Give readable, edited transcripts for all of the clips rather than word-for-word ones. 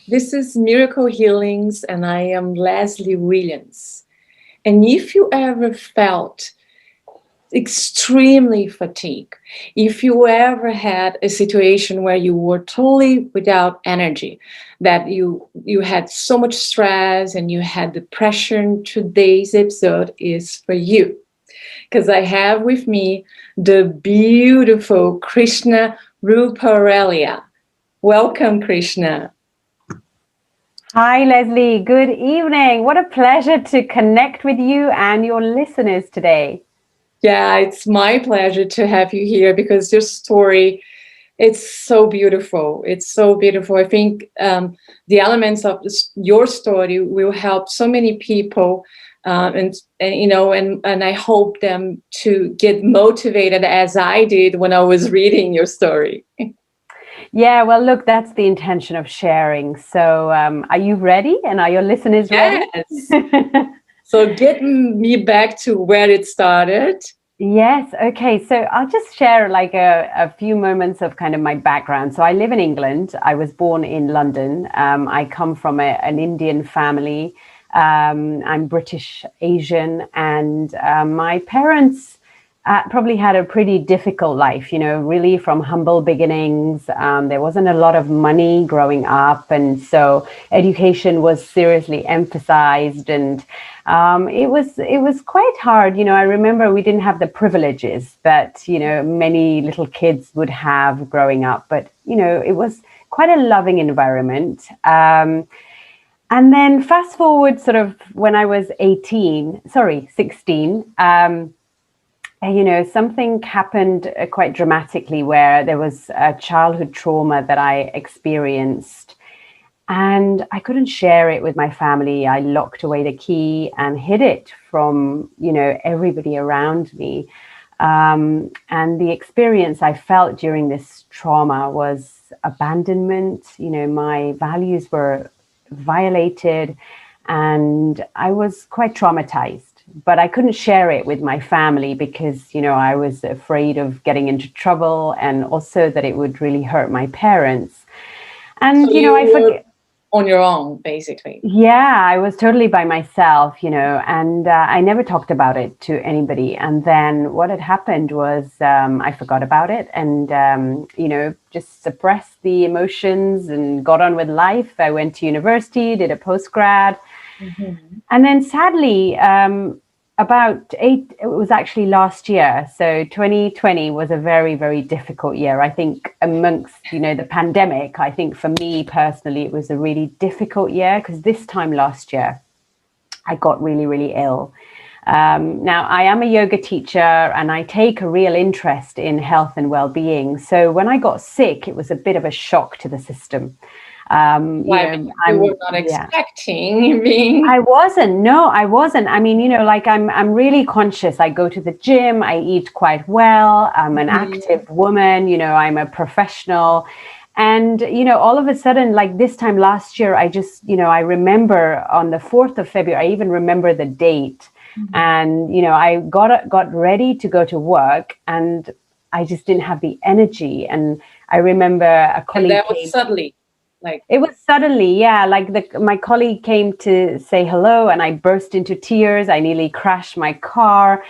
This is Miracle Healings, and I am Leslie Williams. And if you ever felt extremely fatigued, if you ever had a situation where you were totally without energy, that you had so much stress and you had depression, today's episode is for you. Because I have with me the beautiful Krishna Ruparelia. Welcome, Krishna. Hi, Leslie. Good evening. What a pleasure to connect with you and your listeners today. Yeah, it's my pleasure to have you here because your story, it's so beautiful. It's so beautiful. I think the elements of your story will help so many people, and I hope them to get motivated as I did when I was reading your story. Yeah, well, look, that's the intention of sharing. So, are you ready? And are your listeners ready? Yes. So get me back to where it started. Yes. Okay. So I'll just share like a few moments of kind of my background. So I live in England. I was born in London. I come from an Indian family. I'm British Asian, and my parents probably had a pretty difficult life, really from humble beginnings. There wasn't a lot of money growing up. And so education was seriously emphasized. And it was quite hard. I remember we didn't have the privileges that, many little kids would have growing up. But, it was quite a loving environment. And then fast forward sort of when I was 16, something happened quite dramatically where there was a childhood trauma that I experienced, and I couldn't share it with my family. I locked away the key and hid it from, everybody around me. And the experience I felt during this trauma was abandonment. My values were violated, and I was quite traumatized. But I couldn't share it with my family because, I was afraid of getting into trouble, and also that it would really hurt my parents. So And, you I were forget. on your own, basically. Yeah, I was totally by myself, and I never talked about it to anybody. And then what had happened was I forgot about it and, just suppressed the emotions and got on with life. I went to university, did a postgrad. Mm-hmm. And then sadly, it was actually last year. So 2020 was a very, very difficult year. I think amongst, the pandemic, I think for me personally, it was a really difficult year because this time last year, I got really, really ill. Now, I am a yoga teacher and I take a real interest in health and well-being. So when I got sick, it was a bit of a shock to the system. Why? Because you were not Yeah. expecting being. I wasn't. No, I wasn't. I mean, like I'm really conscious. I go to the gym. I eat quite well. I'm an active woman. I'm a professional. And, all of a sudden, like this time last year, I just, I remember on the 4th of February, I even remember the date. And, I got ready to go to work, and I just didn't have the energy. And I remember a And colleague that was came. suddenly, like, It was suddenly, yeah, like my colleague came to say hello, and I burst into tears. I nearly crashed my car.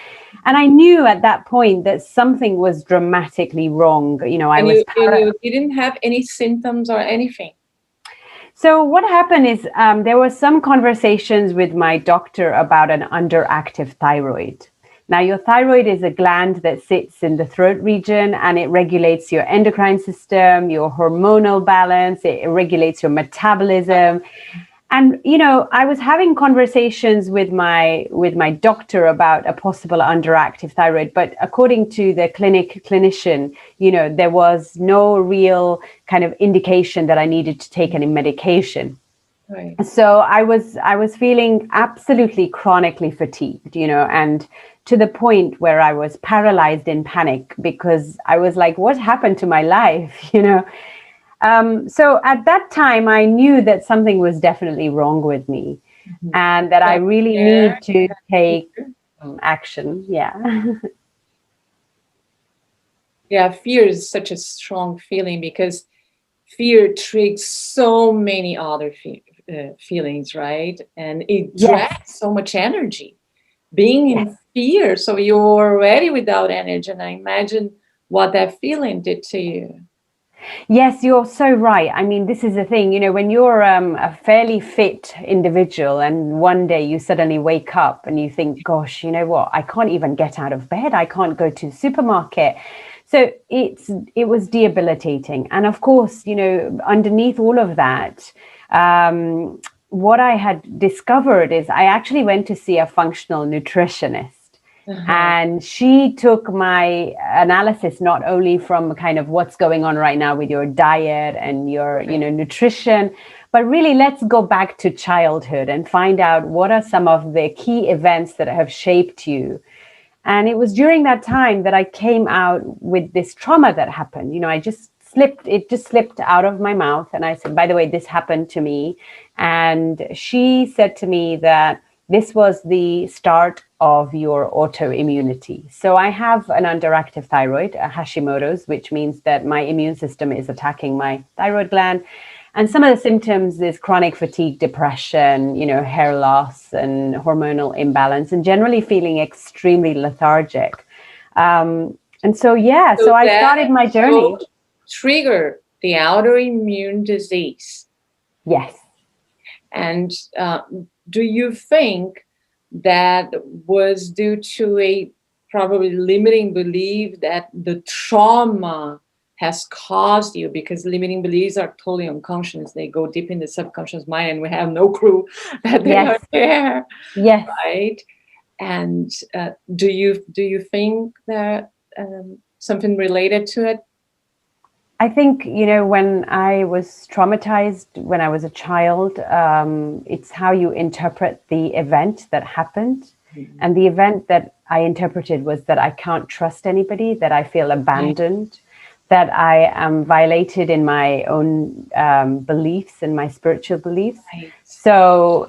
And I knew at that point that something was dramatically wrong. I and was you didn't have any symptoms or anything. So what happened is there were some conversations with my doctor about an underactive thyroid. Now, your thyroid is a gland that sits in the throat region, and it regulates your endocrine system, your hormonal balance, it regulates your metabolism. And, I was having conversations with my doctor about a possible underactive thyroid, but according to the clinician, there was no real kind of indication that I needed to take any medication. Right. So I was feeling absolutely chronically fatigued, and to the point where I was paralyzed in panic because I was like, what happened to my life? So at that time, I knew that something was definitely wrong with me, and that I So really there, need to take action. Yeah. yeah, fear is such a strong feeling because fear triggers so many other feelings, right? And it Yes, drags so much energy being yes. in fear. So you're already without energy. And I imagine what that feeling did to you. Yes, you're so right. I mean, this is the thing, when you're a fairly fit individual and one day you suddenly wake up and you think, gosh, you know what? I can't even get out of bed. I can't go to the supermarket. So it was debilitating. And of course, underneath all of that, what I had discovered is I actually went to see a functional nutritionist. Uh-huh. And she took my analysis not only from kind of what's going on right now with your diet and your, nutrition, but really let's go back to childhood and find out what are some of the key events that have shaped you. And it was during that time that I came out with this trauma that happened. It just slipped out of my mouth. And I said, by the way, this happened to me. And she said to me that this was the start of your autoimmunity. So I have an underactive thyroid, a Hashimoto's, which means that my immune system is attacking my thyroid gland. And some of the symptoms is chronic fatigue, depression, hair loss and hormonal imbalance, and generally feeling extremely lethargic. And so, yeah, So so I that started my journey. could trigger the autoimmune disease. Yes. And do you think that was due to a probably limiting belief that the trauma has caused you? Because limiting beliefs are totally unconscious. They go deep in the subconscious mind and we have no clue that they are Yes. there, Yes. right? And do you think that something related to it? I think, when I was traumatized when I was a child, it's how you interpret the event that happened. Mhm. And the event that I interpreted was that I can't trust anybody, that I feel Right. abandoned, that I am violated in my own beliefs and my spiritual beliefs. Right. So,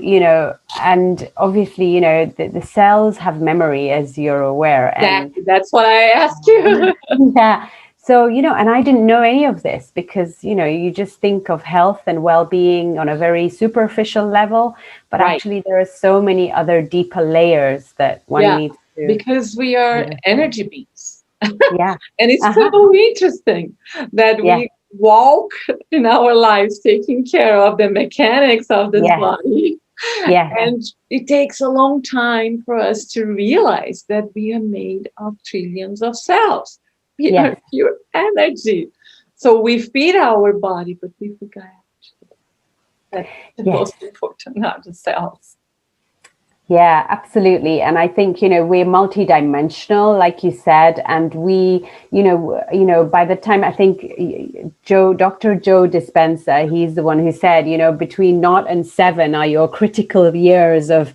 and obviously, the cells have memory, as you're aware. And Exactly. That's what I asked you. yeah. So, and I didn't know any of this because, you just think of health and well-being on a very superficial level, but Right. actually there are so many other deeper layers that one Yeah. needs to Because we are understand. energy beings. Yeah. And it's Uh-huh. so interesting that Yes. we walk in our lives taking care of the mechanics of this Yes. body. Yes. And it takes a long time for us to realize that we are made of trillions of cells. We are Yes. pure energy. So we feed our body, but we forget that the Yes. most important are the cells. Yeah, absolutely. And I think, we're multidimensional, like you said, and we, by the time I think Dr. Joe Dispenza, he's the one who said, between 0 and 7 are your critical years of,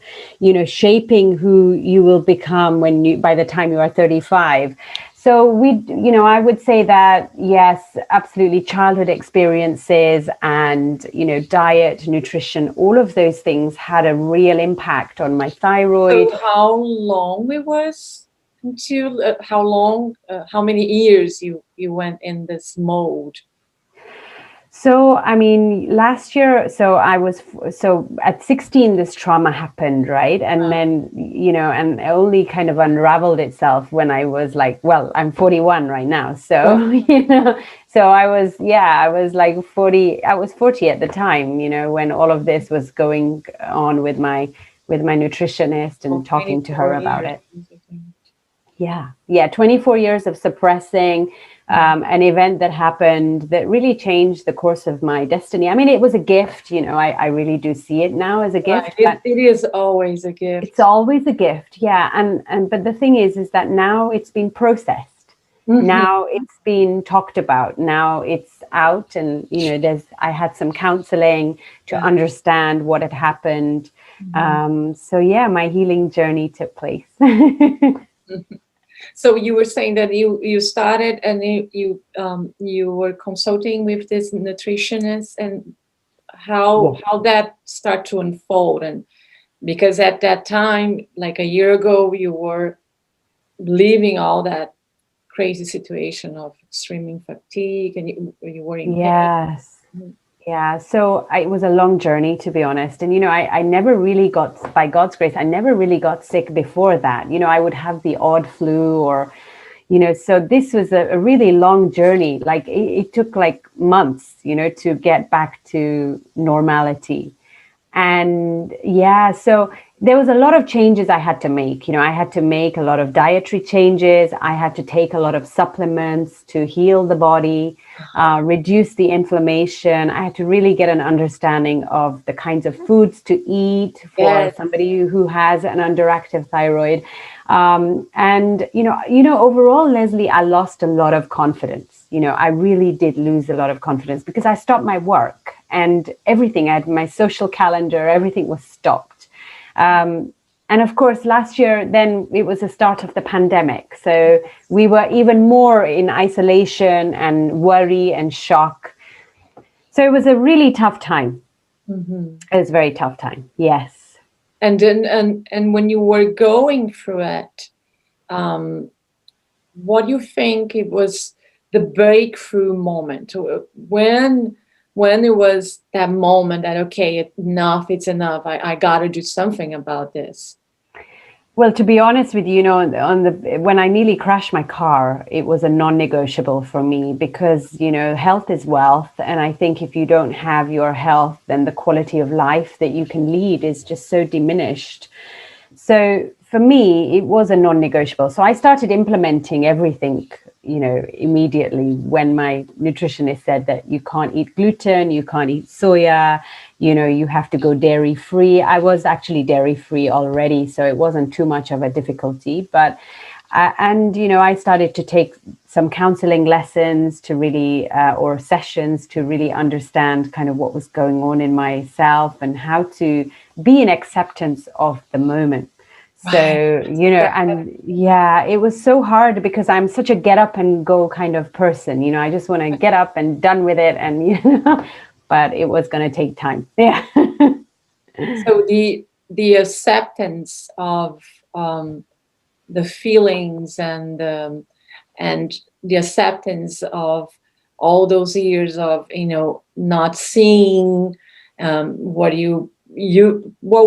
shaping who you will become by the time you are 35. So I would say that, yes, absolutely. Childhood experiences and, diet, nutrition, all of those things had a real impact on my thyroid. So how long it was until how many years you went in this mode? So, I mean, last year, so at 16, this trauma happened, right? And then, and it only kind of unraveled itself when I was like, well, I'm 41 right now. So, so I was like 40, I was 40 at the time, when all of this was going on with my nutritionist For and talking to her 24 about years. it. Yeah, 24 years of suppressing an event that happened that really changed the course of my destiny. I mean, it was a gift, I really do see it now as a Right. gift, but It is always a it's gift. always a gift. Yeah. And but the thing is that now it's been processed. Mhm. Now it's been talked about. Now it's out. And, I had some counseling to Yeah. understand what had happened. Mhm. So yeah, my healing journey took place. So you were saying that you started and you were consulting with this nutritionist, and Yeah. how that start to unfold. And because at that time, like a year ago, you were leaving all that crazy situation of extreme fatigue and you were in pain. Yes. Yeah, so it was a long journey, to be honest. And, I never really got, by God's grace, I never really got sick before that. I would have the odd flu or, so this was a really long journey. Like it took like months, to get back to normality. And yeah, so there was a lot of changes I had to make. I had to make a lot of dietary changes. I had to take a lot of supplements to heal the body, reduce the inflammation. I had to really get an understanding of the kinds of foods to eat for Yes. somebody who has an underactive thyroid. And overall, Leslie, I lost a lot of confidence. I really did lose a lot of confidence because I stopped my work and everything. I had my social calendar, everything was stopped. And of course, last year, then it was the start of the pandemic. So we were even more in isolation and worry and shock. So it was a really tough time. It was a very tough time. Yes. And then, and when you were going through it, what do you think it was the breakthrough moment? When it was that moment that, okay, enough, it's enough. I got to do something about this. Well, to be honest with you, when I nearly crashed my car, it was a non-negotiable for me because, health is wealth. And I think if you don't have your health, then the quality of life that you can lead is just so diminished. So for me, it was a non-negotiable. So I started implementing everything, immediately when my nutritionist said that you can't eat gluten, you can't eat soya, you have to go dairy free. I was actually dairy free already, so it wasn't too much of a difficulty. But I started to take some counseling lessons to really, or sessions to really understand kind of what was going on in myself and how to be in acceptance of the moment. So, and yeah, it was so hard because I'm such a get up and go kind of person. I just want to get up and done with it. And, but it was going to take time. Yeah. So the acceptance of the feelings and the acceptance of all those years of not seeing what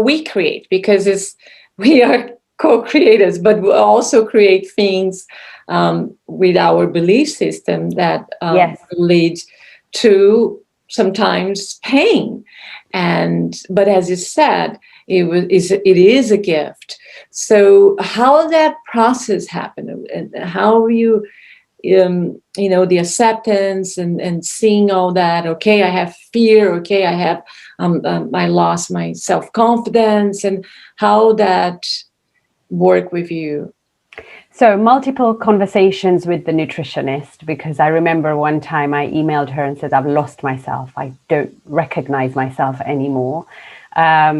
we create, because we are co-creators, but we also create things with our belief system that Yes. lead to sometimes pain. But as you said, it is a gift. So how that process happened, and how you the acceptance and seeing all that. Okay, I have fear. Okay, I lost my self-confidence, and how that work with you. So multiple conversations with the nutritionist, because I remember one time I emailed her and said, I've lost myself. I don't recognize myself anymore. I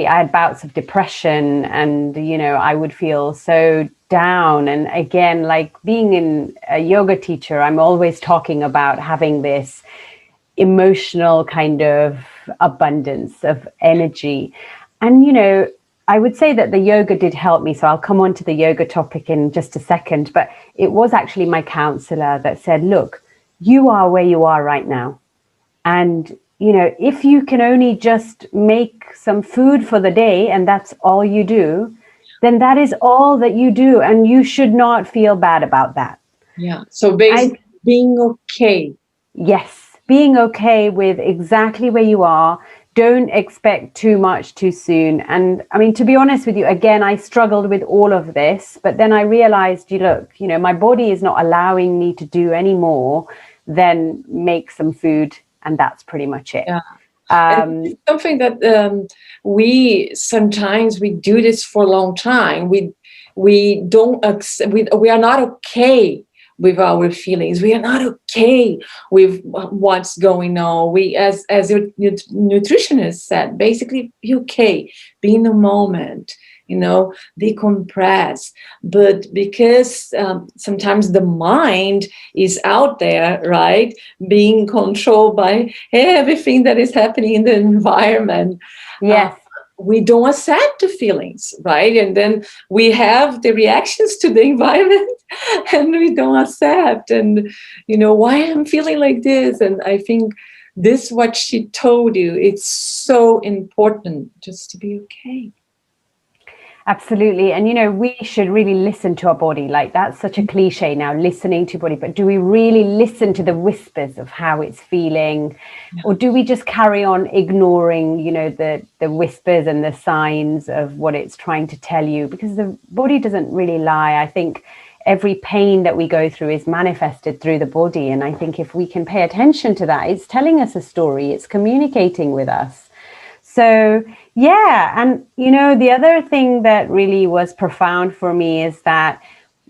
had bouts of depression and, I would feel so down. And again, like being a yoga teacher, I'm always talking about having this emotional kind of abundance of energy. And, I would say that the yoga did help me. So I'll come on to the yoga topic in just a second. But it was actually my counselor that said, look, you are where you are right now. And, if you can only just make some food for the day and that's all you do, then that is all that you do. And you should not feel bad about that. Yeah. So basically being okay. Yes. Being okay with exactly where you are. Don't expect too much too soon. And I mean, to be honest with you, again, I struggled with all of this, but then I realized, my body is not allowing me to do any more than make some food. And that's pretty much it. Yeah. Something that we sometimes we do this for a long time. We don't accept, we are not okay with our feelings. We are not okay with what's going on. We, as your nutritionist said, basically be okay, be in the moment, decompress. But because sometimes the mind is out there, right, being controlled by everything that is happening in the environment. Yes. we don't accept the feelings, right? And then we have the reactions to the environment and we don't accept. And, why I'm feeling like this. And I think this, what she told you, it's so important just to be okay. Absolutely. And, we should really listen to our body. Like, that's such a cliche now, listening to your body. But do we really listen to the whispers of how it's feeling? Yeah. Or do we just carry on ignoring, the whispers and the signs of what it's trying to tell you? Because the body doesn't really lie. I think every pain that we go through is manifested through the body. And I think if we can pay attention to that, it's telling us a story. It's communicating with us. So, yeah. And, the other thing that really was profound for me is that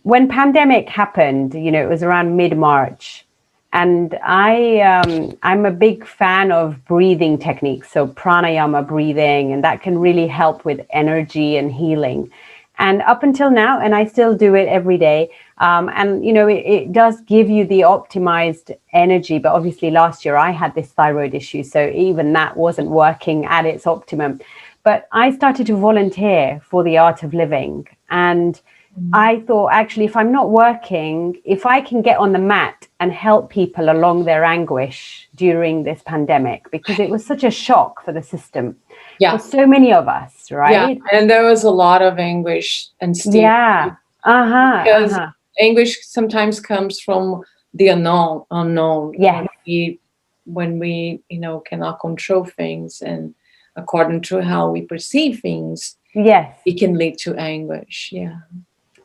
when pandemic happened, it was around mid-March. And I'm a big fan of breathing techniques. So pranayama breathing, and that can really help with energy and healing. And up until now, and I still do it every day. And, it does give you the optimized energy. But obviously last year I had this thyroid issue. So even that wasn't working at its optimum. But I started to volunteer for the Art of Living. And I thought, actually, if I'm not working, if I can get on the mat and help people along their anguish during this pandemic, because it was such a shock for the system. Yeah. For so many of us, right? Yeah. And there was a lot of anguish and still. Yeah. Because anguish sometimes comes from the unknown. Yeah. When we cannot control things, and according to how we perceive things, yes, it can lead to anguish. Yeah.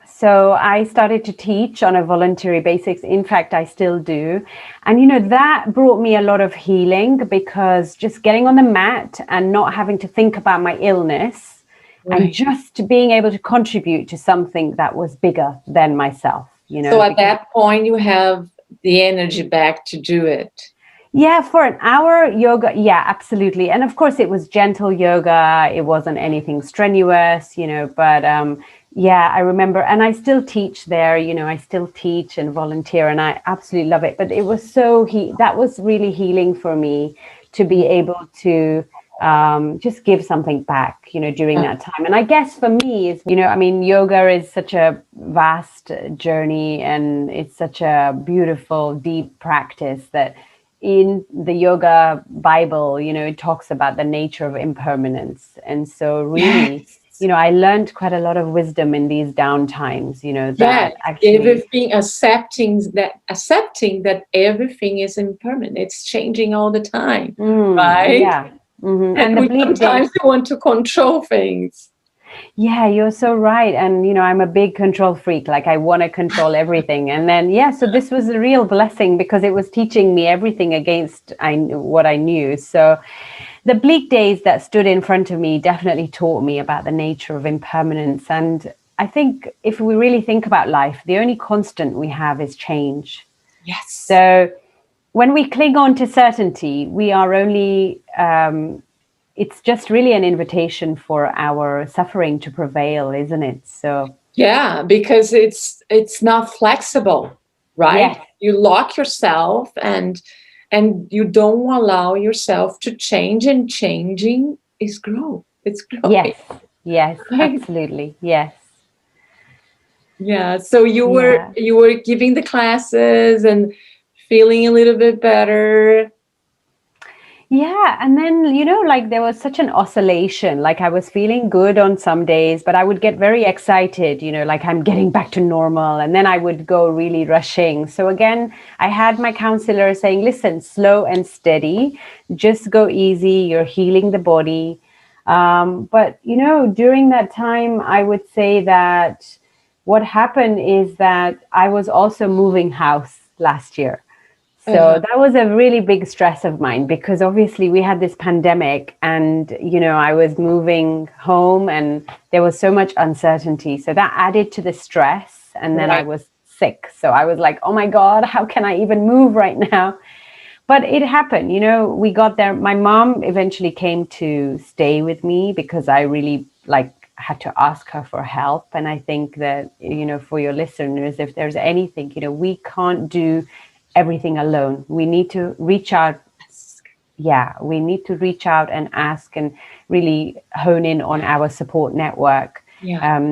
So I started to teach on a voluntary basis. In fact, I still do. And, that brought me a lot of healing, because just getting on the mat and not having to think about my illness, right, and just being able to contribute to something that was bigger than myself, So at that point, you have the energy back to do it. Yeah, for an hour yoga. Yeah, absolutely. And of course, it was gentle yoga. It wasn't anything strenuous, but yeah, I remember. And I still teach there, I still teach and volunteer, and I absolutely love it. But it was that was really healing for me, to be able to just give something back, during that time. And I guess for me is, yoga is such a vast journey, and it's such a beautiful, deep practice that in the yoga Bible, it talks about the nature of impermanence. And so really, yes, I learned quite a lot of wisdom in these down times, that actually everything, accepting that everything is impermanent. It's changing all the time, right? Yeah. Mm-hmm. And sometimes we want to control things. Yeah, you're so right. And, I'm a big control freak. Like, I want to control everything. And then, so this was a real blessing, because it was teaching me everything against what I knew. So the bleak days that stood in front of me definitely taught me about the nature of impermanence. And I think if we really think about life, the only constant we have is change. Yes. So when we cling on to certainty, we are only... it's just really an invitation for our suffering to prevail, isn't it? So yeah, because it's not flexible, right? Yes. You lock yourself and you don't allow yourself to change, and changing is growth. It's growing. Yes, absolutely. Yes. Yeah. So you were giving the classes and feeling a little bit better. Yeah. And then, there was such an oscillation. Like, I was feeling good on some days, but I would get very excited, like I'm getting back to normal. And then I would go really rushing. So again, I had my counselor saying, listen, slow and steady, just go easy. You're healing the body. But, during that time, I would say that what happened is that I was also moving house last year. So that was a really big stress of mine, because obviously we had this pandemic, and, I was moving home and there was so much uncertainty. So that added to the stress. And then I was sick. So I was like, oh my God, how can I even move right now? But it happened, we got there. My mom eventually came to stay with me, because I really had to ask her for help. And I think that, for your listeners, if there's anything, we can't do everything alone. We need to reach out yeah, we need to reach out and ask and really hone in on our support network. Yeah.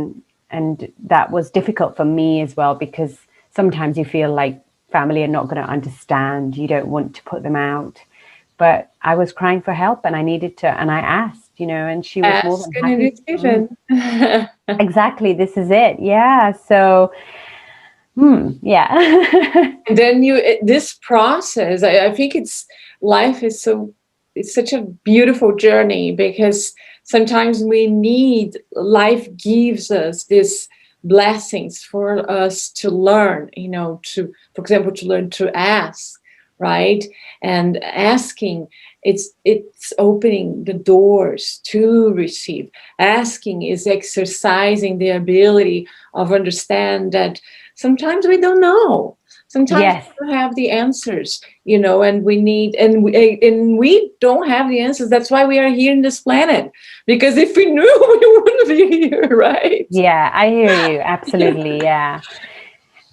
And that was difficult for me as well, because sometimes you feel like family are not going to understand. You don't want to put them out. But I was crying for help and I needed to, and I asked, and she was more than Ask and you happy. receive it. Exactly. This is it. Yeah. So, yeah. And then this process, I think life is it's such a beautiful journey, because sometimes we need, life gives us these blessings for us to learn, for example, to learn to ask, right? And asking, it's opening the doors to receive. Asking is exercising the ability of understand that sometimes we don't know. Sometimes Yes. we don't have the answers, and we need, and we don't have the answers. That's why we are here in this planet. Because if we knew, we wouldn't be here, right? Yeah, I hear you. Absolutely. Yeah.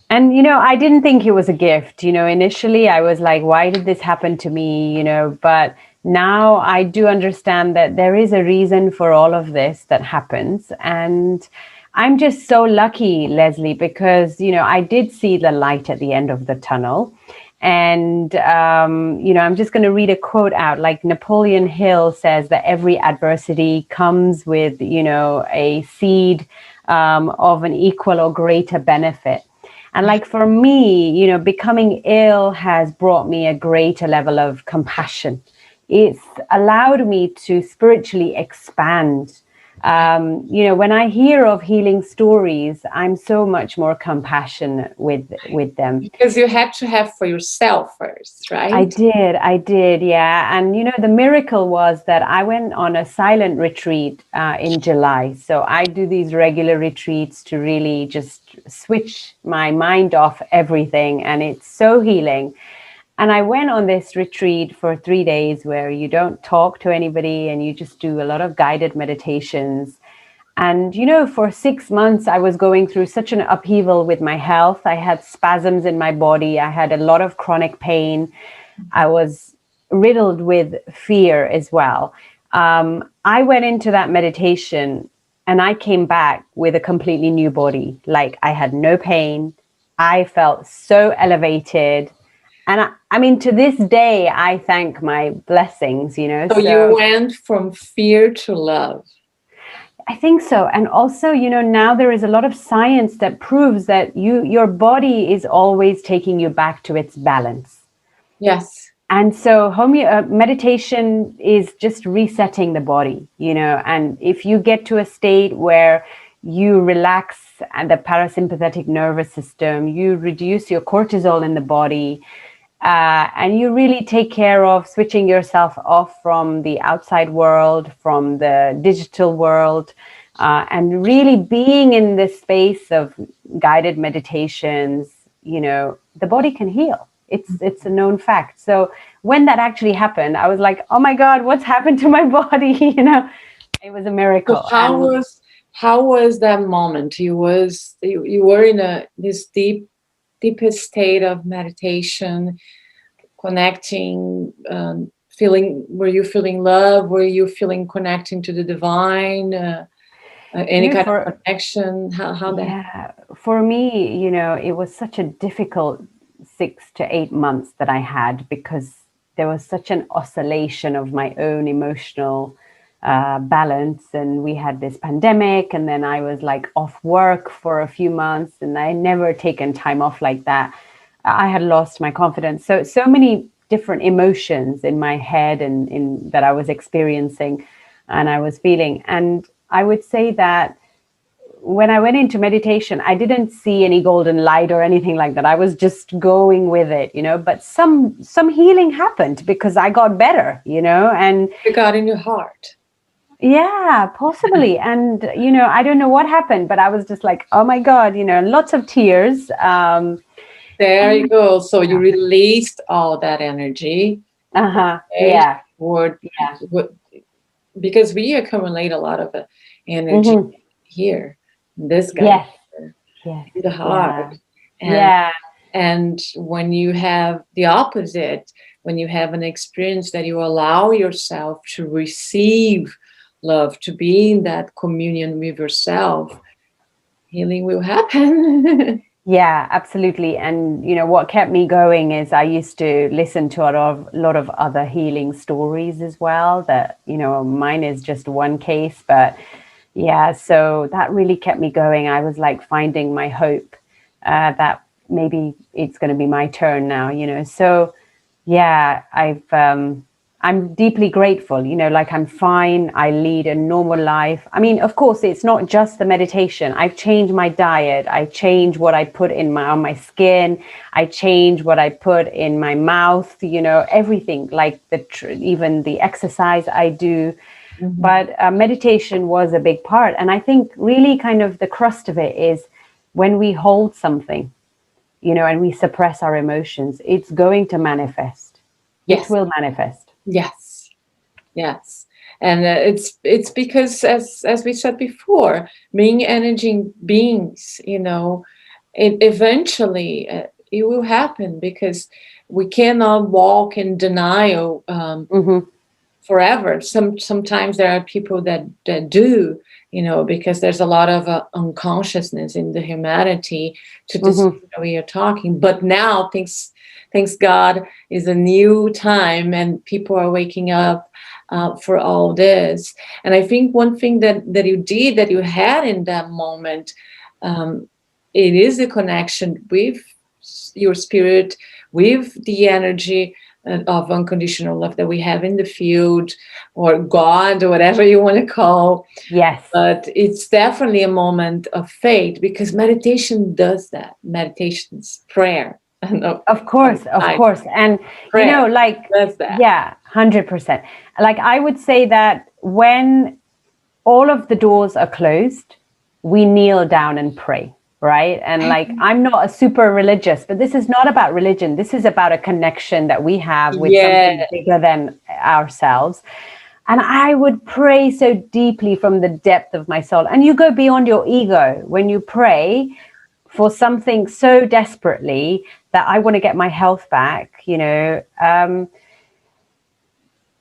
And, I didn't think it was a gift. Initially I was like, why did this happen to me? But now I do understand that there is a reason for all of this that happens. And I'm just so lucky, Leslie, because, I did see the light at the end of the tunnel. And, I'm just going to read a quote out. Like Napoleon Hill says that every adversity comes with, a seed of an equal or greater benefit. And like for me, becoming ill has brought me a greater level of compassion. It's allowed me to spiritually expand. When I hear of healing stories, I'm so much more compassionate with them. Because you had to have for yourself first, right? I did, yeah. And the miracle was that I went on a silent retreat in July. So I do these regular retreats to really just switch my mind off everything. And it's so healing. And I went on this retreat for 3 days where you don't talk to anybody and you just do a lot of guided meditations. And, for 6 months, I was going through such an upheaval with my health. I had spasms in my body. I had a lot of chronic pain. I was riddled with fear as well. I went into that meditation and I came back with a completely new body. Like I had no pain. I felt so elevated. And I mean, to this day, I thank my blessings, So you went from fear to love. I think so. And also, now there is a lot of science that proves that your body is always taking you back to its balance. Yes. And so meditation is just resetting the body, and if you get to a state where you relax and the parasympathetic nervous system, you reduce your cortisol in the body, and you really take care of switching yourself off from the outside world, from the digital world, and really being in this space of guided meditations, the body can heal. It's a known fact. So when that actually happened, I was like, oh my God, what's happened to my body? It was a miracle. So how was that moment? You were in this deepest state of meditation, connecting, were you feeling love? Were you feeling connecting to the divine? Any kind of connection? How that? Yeah, for me, it was such a difficult 6 to 8 months that I had, because there was such an oscillation of my own emotional balance. And we had this pandemic, and then I was like off work for a few months, and I never taken time off like that. I had lost my confidence. So many different emotions in my head and in that I was experiencing and I was feeling. And I would say that when I went into meditation, I didn't see any golden light or anything like that. I was just going with it, but some healing happened because I got better, and You got in your heart. yeah, possibly. And, I don't know what happened, but I was just like, oh my God, lots of tears. There you go. So you released all that energy. Uh-huh. Okay? Yeah. Or Yeah. because we accumulate a lot of energy Mm-hmm. here, this guy Yes. here, Yes. in the heart. Yeah. And Yeah. and when you have the opposite, when you have an experience that you allow yourself to receive love, to be in that communion with yourself, healing will happen. Yeah, absolutely. And what kept me going is I used to listen to a lot of other healing stories as well. That mine is just one case, but yeah, so that really kept me going. I was like finding my hope, that maybe it's going to be my turn now. So yeah, I'm deeply grateful, like I'm fine. I lead a normal life. I mean, of course, it's not just the meditation. I've changed my diet. I change what I put on my skin. I change what I put in my mouth, everything, like even the exercise I do. Mhm. But meditation was a big part. And I think really kind of the crust of it is when we hold something, and we suppress our emotions, it's going to manifest. It Yes, will manifest. yes, yes. And it's because, as we said before, being energy beings, it eventually it will happen, because we cannot walk in denial Mm-hmm. forever. Sometimes there are people that do, because there's a lot of unconsciousness in the humanity to this, Mm-hmm. we are talking. But now, thanks God, is a new time, and people are waking up for all this. And I think one thing that you did, that you had in that moment, um, it is a connection with your spirit, with the energy of unconditional love that we have in the field, or God, or whatever you want to call. Yes. But it's definitely a moment of faith, because meditation does that. Meditation's prayer. No, Of course, of I- course. And, prayer like, does that. yeah, 100%. Like, I would say that when all of the doors are closed, we kneel down and pray, right? And like, I'm not a super religious, but this is not about religion. This is about a connection that we have with something Yeah. bigger than ourselves. And I would pray so deeply from the depth of my soul. And you go beyond your ego when you pray for something so desperately that I want to get my health back.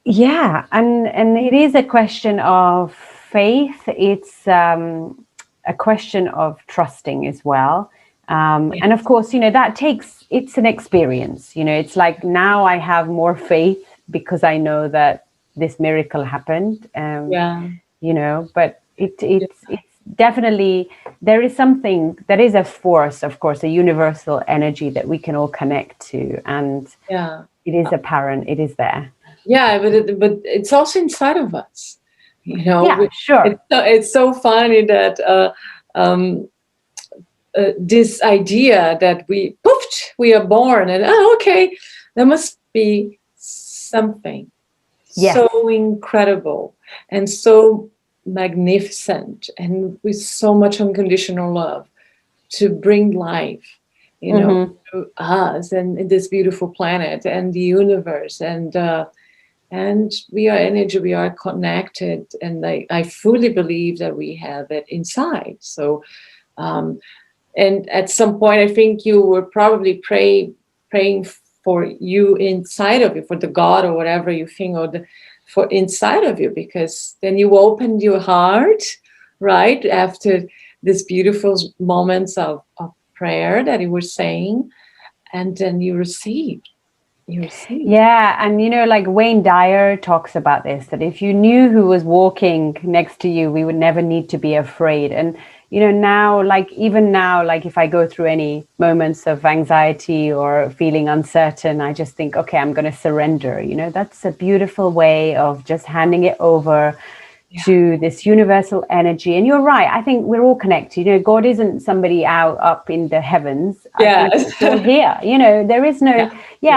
Yeah, and it is a question of faith. It's a question of trusting as well. And of course, it's an experience. It's like now I have more faith because I know that this miracle happened. Yeah. But it's definitely, there is a force, of course, a universal energy that we can all connect to, and Yeah. it is apparent, it is there. Yeah, but it's also inside of us. Yeah, sure. It's so funny that um, this idea that we are born, and okay, there must be something Yes. so incredible and so magnificent, and with so much unconditional love to bring life, Mm-hmm. to us and in this beautiful planet and the universe. And we are energy, we are connected, and I fully believe that we have it inside. So um, and at some point, I think you were probably praying for you inside of you, for the God or whatever you think, or for inside of you, because then you opened your heart, right, after these beautiful moments of prayer that you were saying, and then you received. Yeah, and like Wayne Dyer talks about this, that if you knew who was walking next to you, we would never need to be afraid. And now, like even now, like if I go through any moments of anxiety or feeling uncertain, I just think, okay, I'm going to surrender. That's a beautiful way of just handing it over Yeah. to this universal energy. And you're right, I think we're all connected. God isn't somebody up in the heavens. I think Yes. it's all here. There is no,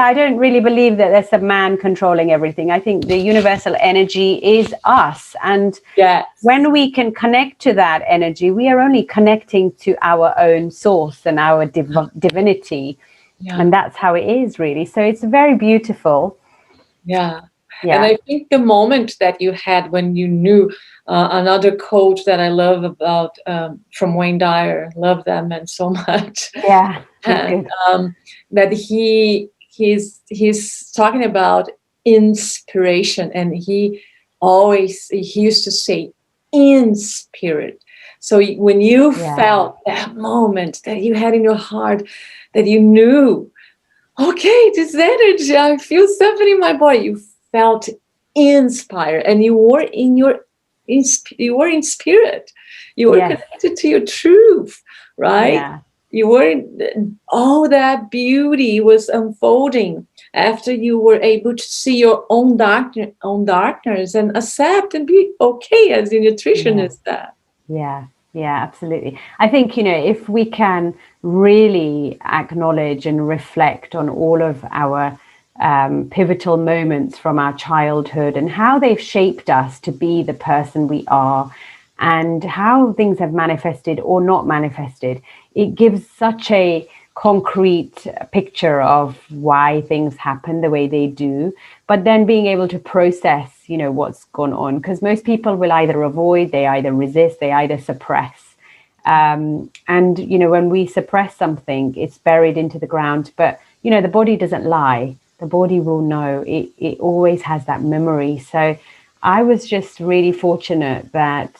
I don't really believe that there's a man controlling everything. I think the universal energy is us. And Yes. when we can connect to that energy, we are only connecting to our own source and our divinity. Yeah. And that's how it is, really. So it's very beautiful. Yeah. And Yeah. I think the moment that you had when you knew, another quote that I love about, from Wayne Dyer, love that man so much, Yeah, he's and good. that he's talking about inspiration, and he used to say in spirit. So when you felt that moment that you had in your heart, that you knew, okay, this energy, I feel something in my body, you felt inspired, and you were you were in spirit, you were Yes. connected to your truth, right? Yeah. You were, all that beauty was unfolding after you were able to see your own darkness and accept and be okay as a Yeah. nutritionist. That Yeah, yeah, absolutely. I think, if we can really acknowledge and reflect on all of our pivotal moments from our childhood and how they've shaped us to be the person we are, and how things have manifested or not manifested, it gives such a concrete picture of why things happen the way they do. But then being able to process, what's gone on, because most people will either avoid, they either resist, they either suppress. And when we suppress something, it's buried into the ground. But the body doesn't lie, the body will know. It always has that memory. So I was just really fortunate that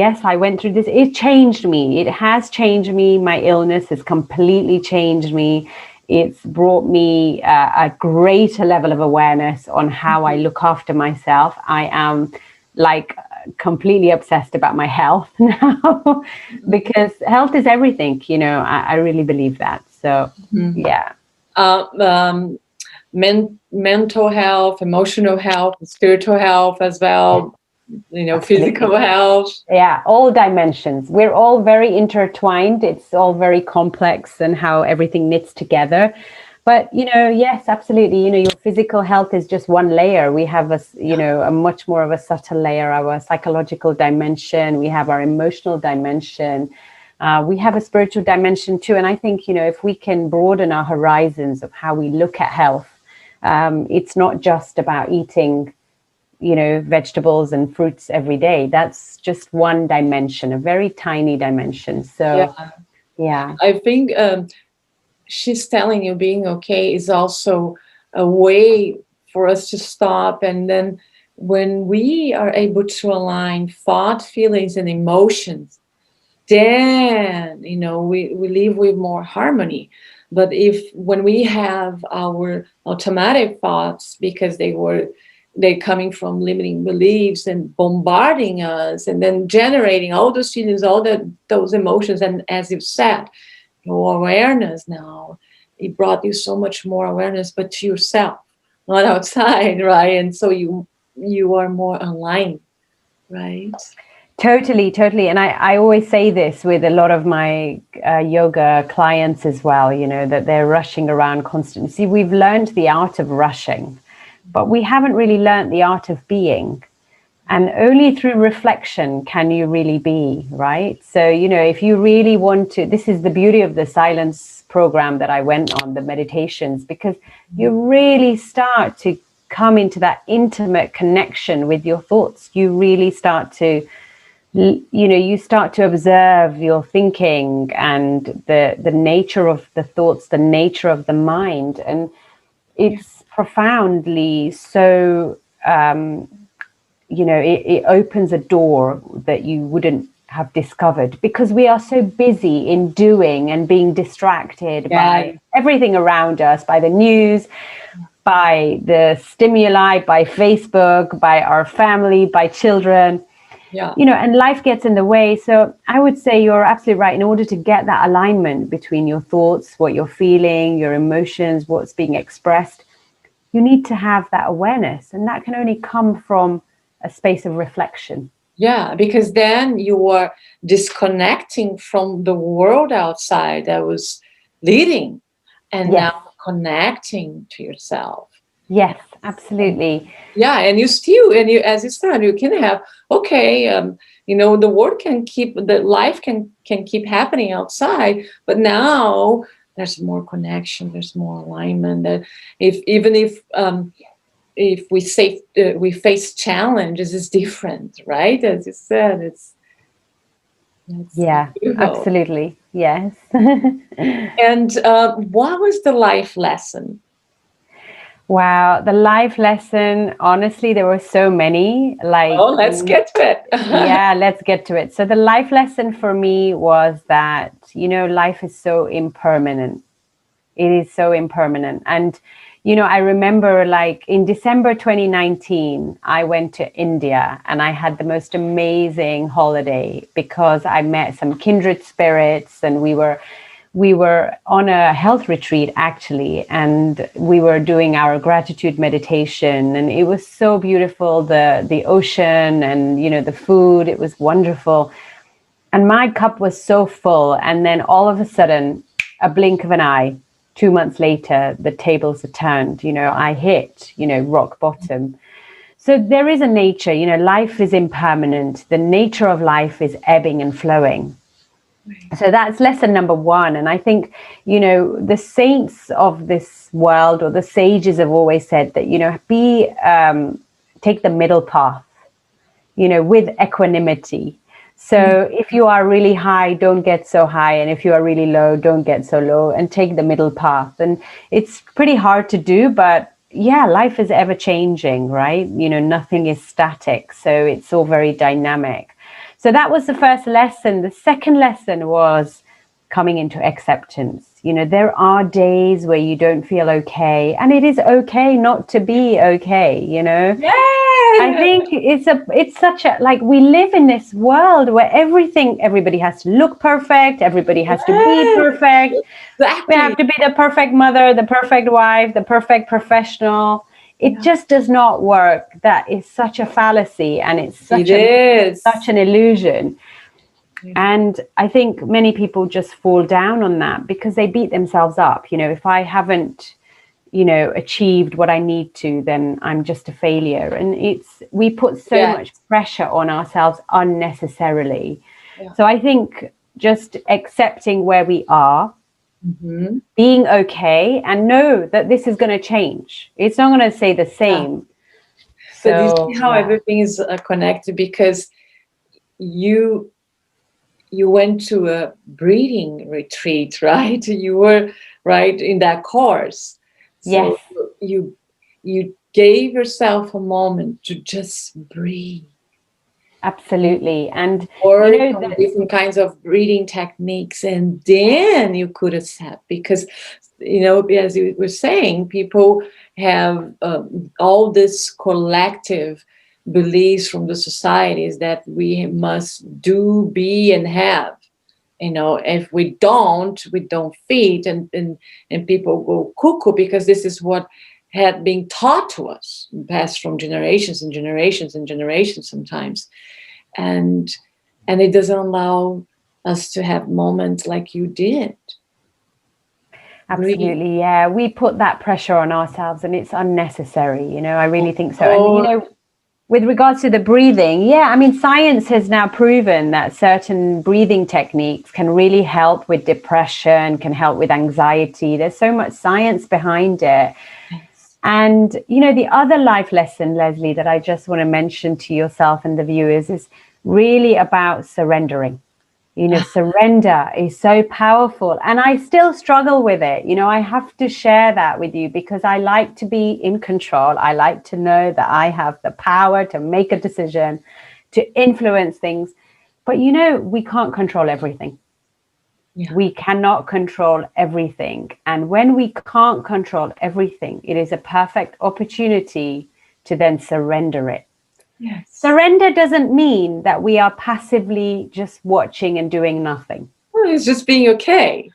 yes, I went through this. It changed me. It has changed me. My illness has completely changed me. It's brought me a greater level of awareness on how I look after myself. I am like completely obsessed about my health now, because health is everything. I really believe that. So, yeah. uh, um, mental health, emotional health, spiritual health as well, Absolutely. physical health. Yeah, all dimensions. We're all very intertwined. It's all very complex and how everything knits together. But, yes, absolutely. Your physical health is just one layer. We have a much more of a subtle layer, our psychological dimension. We have our emotional dimension. We have a spiritual dimension too. And I think, if we can broaden our horizons of how we look at health, it's not just about eating vegetables and fruits every day. That's just one dimension, a very tiny dimension. So, Yeah, yeah. I think she's telling you being okay is also a way for us to stop. And then when we are able to align thought, feelings, and emotions, then we live with more harmony. But if when we have our automatic thoughts, because they're coming from limiting beliefs and bombarding us, and then generating all those feelings, those emotions, and as you said, your awareness now, it brought you so much more awareness, but to yourself, not outside, right? And so you are more aligned, right? Totally, totally. And I always say this with a lot of my yoga clients as well, that they're rushing around constantly. See, we've learned the art of rushing, but we haven't really learned the art of being. And only through reflection can you really be, right? So, if you really want to, this is the beauty of the silence program that I went on, the meditations, because you really start to come into that intimate connection with your thoughts. You really start to, you start to observe your thinking and the nature of the thoughts, the nature of the mind. And it's profoundly so, it opens a door that you wouldn't have discovered, because we are so busy in doing and being distracted by everything around us, by the news, by the stimuli, by Facebook, by our family, by children. Yeah. And life gets in the way. So I would say you're absolutely right. In order to get that alignment between your thoughts, what you're feeling, your emotions, what's being expressed, you need to have that awareness. And that can only come from a space of reflection. Yeah, because then you are disconnecting from the world outside that was leading, and Yes. now connecting to yourself. Yes, absolutely. Yeah, and you, as you said, you can have, okay, the world can keep, the life can keep happening outside, but now there's more connection, there's more alignment. That if we say we face challenges, is different, right? As you said, it's Yeah, beautiful. absolutely. Yes. And what was the life lesson? Wow, the life lesson, honestly, there were so many. Like, Oh, let's get to it. yeah, let's get to it. So, the life lesson for me was that, life is so impermanent. It is so impermanent. And, I remember like in December 2019, I went to India and I had the most amazing holiday because I met some kindred spirits, and we were on a health retreat actually, and we were doing our gratitude meditation, and it was so beautiful, the ocean, and the food, it was wonderful. And my cup was so full, and then all of a sudden, a blink of an eye, 2 months later, the tables are turned. I hit rock bottom. So there is a nature, life is impermanent, the nature of life is ebbing and flowing. So that's lesson number one. And I think, the saints of this world, or the sages, have always said that, take the middle path, with equanimity. So if you are really high, don't get so high. And if you are really low, don't get so low, and take the middle path. And it's pretty hard to do, but yeah, life is ever changing, right? Nothing is static. So it's all very dynamic. So that was the first lesson. The second lesson was coming into acceptance. There are days where you don't feel okay, and it is okay not to be okay. I Yeah. think it's such a, like, we live in this world where everybody has to look perfect, everybody has to be Yes, perfect. We have exactly. to be the perfect mother, the perfect wife, the perfect professional. It Yeah, just does not work. That is such a fallacy, and it's it such is. an illusion. Yeah. And I think many people just fall down on that because they beat themselves up. If I haven't, achieved what I need to, then I'm just a failure. And we put so Yes. much pressure on ourselves unnecessarily. Yeah. So I think just accepting where we are, Hmm. being okay, and know that this is going to change. It's not going to stay the Yeah. same. But you see So, how yeah. everything is connected, because you you went to a breathing retreat, right? You were right in that course. Yes, So you gave yourself a moment to just breathe and absolutely. And, work on that, different kinds of breathing techniques, and then you could accept, because as you were saying, people have all this collective beliefs from the societies that we must do, be, and have. If we don't fit, and people go cuckoo, because this is what had been taught to us, passed from generations and generations and generations sometimes. And and it doesn't allow us to have moments like you did. Breathe. absolutely. Yeah. We put that pressure on ourselves, and it's unnecessary. I really think so. And, Oh, with regards to the breathing, yeah, I mean, science has now proven that certain breathing techniques can really help with depression, can help with anxiety. There's so much science behind it. yes. And, the other life lesson, Leslie, that I just want to mention to yourself and the viewers is really about surrendering. Surrender is so powerful. And I still struggle with it. I have to share that with you because I like to be in control. I like to know that I have the power to make a decision, to influence things. But, we can't control everything. Yeah. We cannot control everything. And when we can't control everything, it is a perfect opportunity to then surrender it. Yes. Surrender doesn't mean that we are passively just watching and doing nothing. Well, it's just being okay.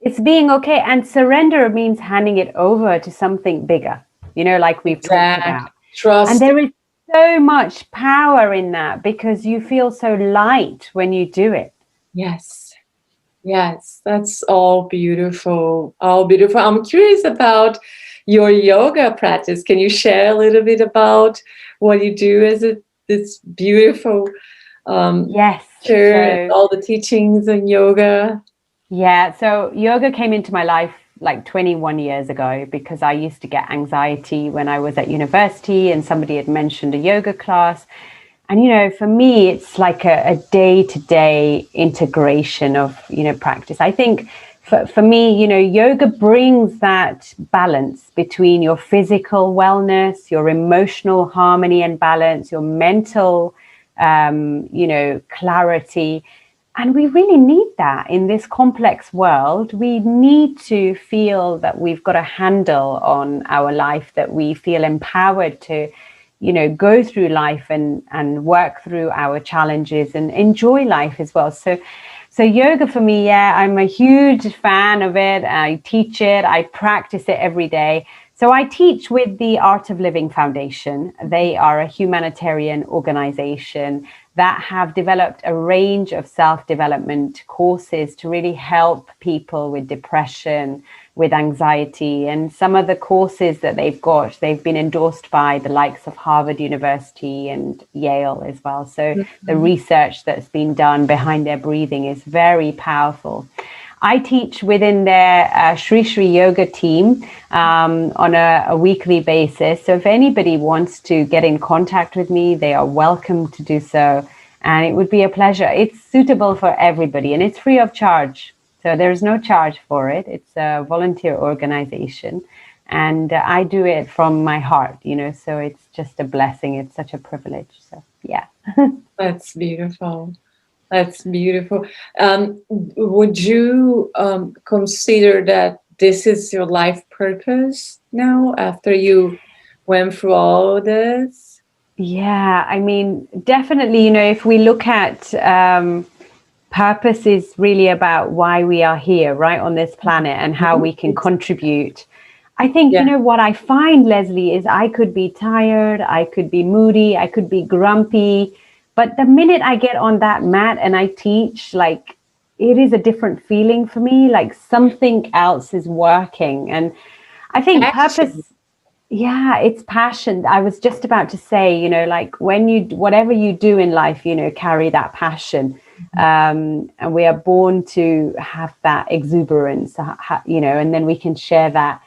It's being okay. And surrender means handing it over to something bigger, like we've talked Exactly. about. And Trust. there is so much power in that because you feel so light when you do it. Yes. Yes, that's all beautiful. All beautiful. I'm curious about your yoga practice. Can you share a little bit about what you do as this beautiful Yes. teacher, and So, all the teachings in yoga? yeah. So yoga came into my life like 21 years ago because I used to get anxiety when I was at university and somebody had mentioned a yoga class. And, for me, it's like a day-to-day integration of, practice. I think for me, yoga brings that balance between your physical wellness, your emotional harmony and balance, your mental, clarity. And we really need that in this complex world. We need to feel that we've got a handle on our life, that we feel empowered to go through life and work through our challenges and enjoy life as well. So yoga for me, yeah, I'm a huge fan of it. I teach it, I practice it every day. So I teach with the Art of Living Foundation. They are a humanitarian organization that have developed a range of self-development courses to really help people with depression, with anxiety. And some of the courses that they've been endorsed by the likes of Harvard University and Yale as well. So the research that's been done behind their breathing is very powerful. I teach within their Shri Shri Yoga team on a weekly basis. So if anybody wants to get in contact with me, they are welcome to do so. And it would be a pleasure. It's suitable for everybody and it's free of charge. So there's no charge for it. It's a volunteer organization. And I do it from my heart, so it's just a blessing. It's such a privilege. So, yeah. That's beautiful. That's beautiful. Would you consider that this is your life purpose now after you went through all this? Yeah, I mean, definitely, if we look at purpose is really about why we are here, right, on this planet and how we can contribute. I think, what I find, Leslie, is I could be tired, I could be moody, I could be grumpy. But the minute I get on that mat and I teach, like, it is a different feeling for me, like something else is working. And I think purpose, yeah, it's passion. I was just about to say, like whatever you do in life, carry that passion. And we are born to have that exuberance, and then we can share that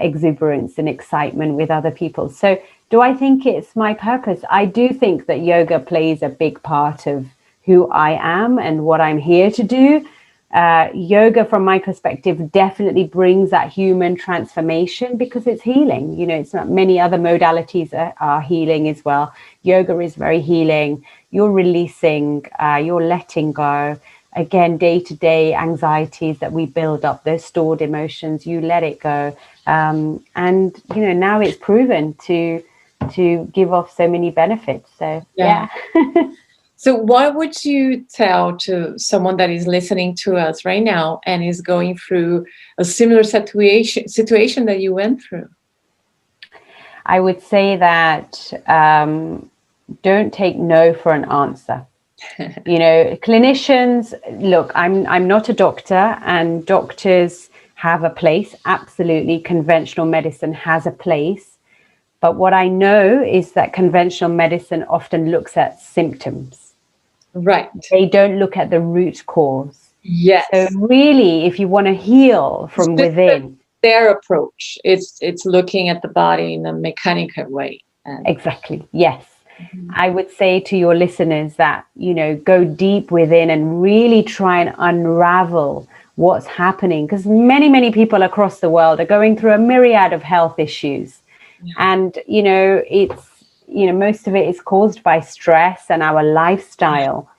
exuberance and excitement with other people. So do I think it's my purpose? I do think that yoga plays a big part of who I am and what I'm here to do. Yoga, from my perspective, definitely brings that human transformation because it's healing. It's not many other modalities are healing as well. Yoga is very healing. You're releasing, you're letting go. Again, day-to-day anxieties that we build up, those stored emotions, you let it go. And, now it's proven to give off so many benefits. So, yeah. So what would you tell to someone that is listening to us right now and is going through a similar situation that you went through? I would say that don't take no for an answer. Clinicians, look, I'm not a doctor, and doctors have a place. Absolutely, conventional medicine has a place. But what I know is that conventional medicine often looks at symptoms. Right. They don't look at the root cause. Yes. So really, if you want to heal from within, their approach, it's looking at the body in a mechanical way. Exactly. Yes. I would say to your listeners that, go deep within and really try and unravel what's happening, because many, many people across the world are going through a myriad of health issues. And, it's, most of it is caused by stress and our lifestyle.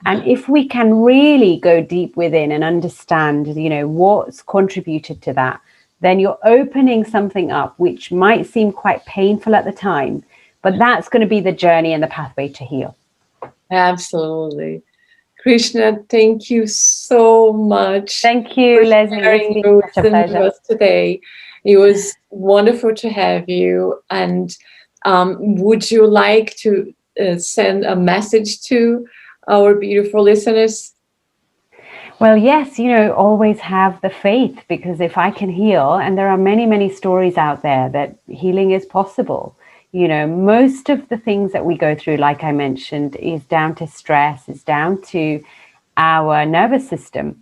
And if we can really go deep within and understand, what's contributed to that, then you're opening something up which might seem quite painful at the time, but that's going to be the journey and the pathway to heal. Absolutely. Krishna, thank you so much. Thank you, Leslie. It's been such a pleasure with us today. It was wonderful to have you. And would you like to send a message to our beautiful listeners? Well, yes, always have the faith, because if I can heal, and there are many, many stories out there that healing is possible. Most of the things that we go through, like I mentioned, is down to stress, is down to our nervous system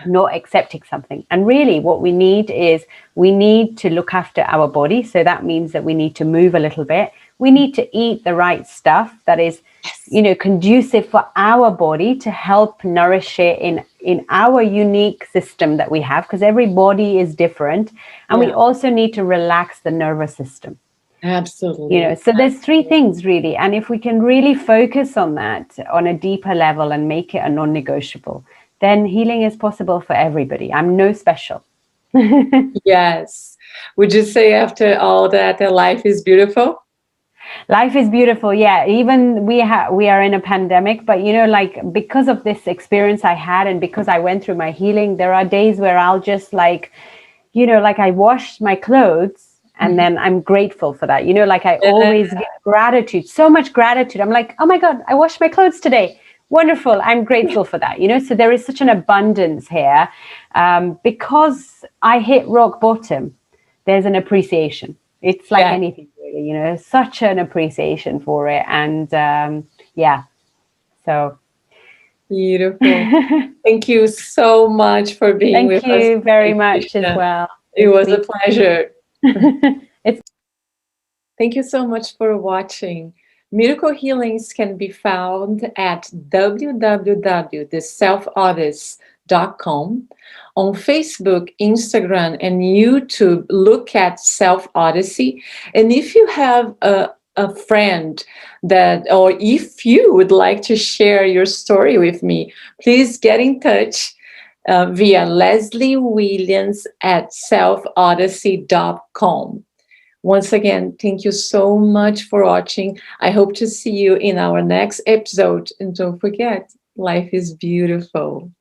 not accepting something. And really what we need to look after our body. So that means that we need to move a little bit. We need to eat the right stuff that is, you know, conducive for our body to help nourish it in our unique system that we have, because every body is different. And we also need to relax the nervous system. Absolutely. You know, so there's three things really. And if we can really focus on that on a deeper level and make it a non-negotiable, then healing is possible for everybody. I'm no special. Yes. Would you say after all that life is beautiful? Life is beautiful. Yeah. Even we are in a pandemic, but you know, like, because of this experience I had and because I went through my healing, there are days where I'll just, like, you know, like, I wash my clothes and then I'm grateful for that. You know, like, I always get gratitude, so much gratitude. I'm like, oh my God, I washed my clothes today. Wonderful. I'm grateful for that. You know, so there is such an abundance here. Because I hit rock bottom, there's an appreciation. It's like anything, really, you know, such an appreciation for it. And yeah, so. Beautiful. Thank you so much for being with us. Thank you very much as well. It was a pleasure. Thank you so much for watching. Miracle Healings can be found at www.theselfartist.com. On Facebook, Instagram, and YouTube, look at Self Odyssey. And if you have a friend that, or if you would like to share your story with me, please get in touch via Leslie Williams at selfodyssey.com. Once again, thank you so much for watching. I hope to see you in our next episode. And don't forget, life is beautiful.